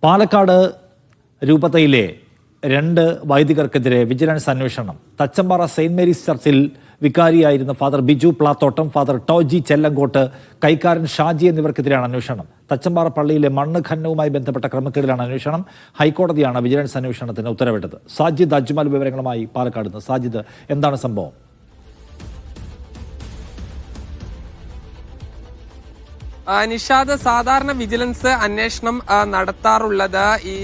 പാലക്കാട് രൂപതയിലെ 2 വൈദികർക്കെതിരെ വിജിലൻസ് അന്വേഷണം. Thachampara Saint Mary's ചർച്ചിൽ വികാരിയായിരുന്ന father Biju Plathottam, father Toji Chellankottu, കൈക്കാരൻ Shaji എന്നിവർക്കെതിരെയാണ് അന്വേഷണം. തച്ചമ്പാറ പള്ളിയിലെ മണ്ണ് ഖനനവുമായി ബന്ധപ്പെട്ട ക്രമക്കേടിലാണ് അന്വേഷണം. ഹൈക്കോടതിയാണ് വിജിലൻസ് അന്വേഷണത്തിന് ഉത്തരവിട്ടത്. സാജിദ് അജ്മൽ വിവരങ്ങളുമായി പാലക്കാട് നിന്ന്. സാജിദ്, എന്താണ് സംഭവം? നിഷാദ്, സാധാരണ വിജിലൻസ് അന്വേഷണം നടത്താറുള്ളത് ഈ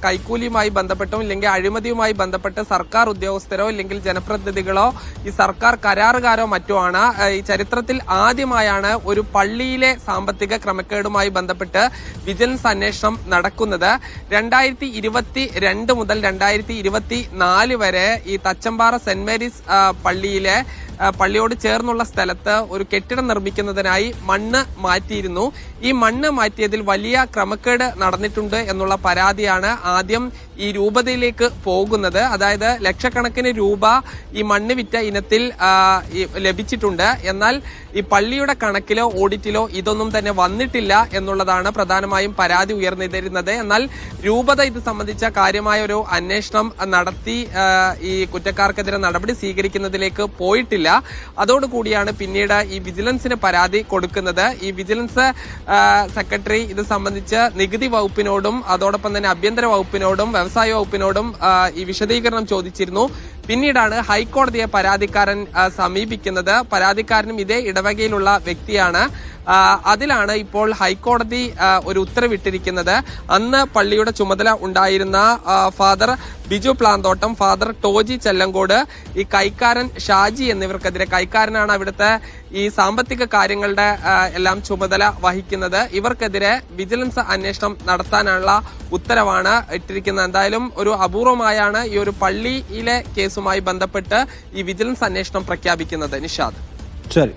കൈക്കൂലിയുമായി ബന്ധപ്പെട്ടോ ഇല്ലെങ്കിൽ അഴിമതിയുമായി ബന്ധപ്പെട്ട് സർക്കാർ ഉദ്യോഗസ്ഥരോ ഇല്ലെങ്കിൽ ജനപ്രതിനിധികളോ ഈ സർക്കാർ കരാറുകാരോ മറ്റോ ആണ്. ഈ ചരിത്രത്തിൽ ആദ്യമായാണ് ഒരു പള്ളിയിലെ സാമ്പത്തിക ക്രമക്കേടുമായി ബന്ധപ്പെട്ട് വിജിലൻസ് അന്വേഷണം നടക്കുന്നത്. 2022 മുതൽ 2024 വരെ ഈ തച്ചമ്പാറ സെന്റ് മേരീസ് പള്ളിയോട് ചേർന്നുള്ള സ്ഥലത്ത് ഒരു കെട്ടിടം നിർമ്മിക്കുന്നതിനായി മണ്ണ് മാറ്റിയിരുന്നു. ഈ മണ്ണ് മാറ്റിയതിൽ വലിയ ക്രമക്കേട് നടന്നിട്ടുണ്ട് എന്നുള്ള പരാതിയാണ് ആദ്യം ഈ രൂപതയിലേക്ക് പോകുന്നത്. അതായത് ലക്ഷക്കണക്കിന് രൂപ ഈ മണ്ണ് വിറ്റ ഇനത്തിൽ ലഭിച്ചിട്ടുണ്ട്. എന്നാൽ ഈ പള്ളിയുടെ കണക്കിലോ ഓഡിറ്റിലോ ഇതൊന്നും തന്നെ വന്നിട്ടില്ല എന്നുള്ളതാണ് പ്രധാനമായും പരാതി ഉയർന്നിരുന്നത്. എന്നാൽ രൂപത ഇത് സംബന്ധിച്ച കാര്യമായ ഒരു അന്വേഷണം നടത്തി ഈ കുറ്റക്കാർക്കെതിരെ നടപടി സ്വീകരിക്കുന്നതിലേക്ക് പോയിട്ടില്ല. അതോടുകൂടിയാണ് പിന്നീട് ഈ വിജിലൻസിന് പരാതി കൊടുക്കുന്നത്. ഈ വിജിലൻസ് സെക്രട്ടറി ഇത് സംബന്ധിച്ച് നികുതി വകുപ്പിനോടും അതോടൊപ്പം തന്നെ ആഭ്യന്തര വകുപ്പിനോടും വ്യവസായ വകുപ്പിനോടും ഈ വിശദീകരണം ചോദിച്ചിരുന്നു. പിന്നീടാണ് ഹൈക്കോടതിയെ പരാതിക്കാരൻ സമീപിക്കുന്നത്. പരാതിക്കാരനും ഇതേ ഇടവകയിലുള്ള വ്യക്തിയാണ്. അതിലാണ് ഇപ്പോൾ ഹൈക്കോടതി ഒരു ഉത്തരവിട്ടിരിക്കുന്നത്. അന്ന് പള്ളിയുടെ ചുമതല ഉണ്ടായിരുന്ന ഫാദർ ബിജു പ്ലാന്തോട്ടം, ഫാദർ ടോജി ചെല്ലങ്കോട്, ഈ കൈക്കാരൻ ഷാജി എന്നിവർക്കെതിരെ, കൈക്കാരനാണ് അവിടുത്തെ ഈ സാമ്പത്തിക കാര്യങ്ങളുടെ എല്ലാം ചുമതല വഹിക്കുന്നത്, ഇവർക്കെതിരെ വിജിലൻസ് അന്വേഷണം നടത്താനുള്ള ഉത്തരവാണ് ഇട്ടിരിക്കുന്നത്. എന്തായാലും ഒരു അപൂർവമായാണ് ഈ ഒരു പള്ളിയിലെ കേസുമായി ബന്ധപ്പെട്ട് ഈ വിജിലൻസ് അന്വേഷണം പ്രഖ്യാപിക്കുന്നത്. നിഷാദ്, ശരി.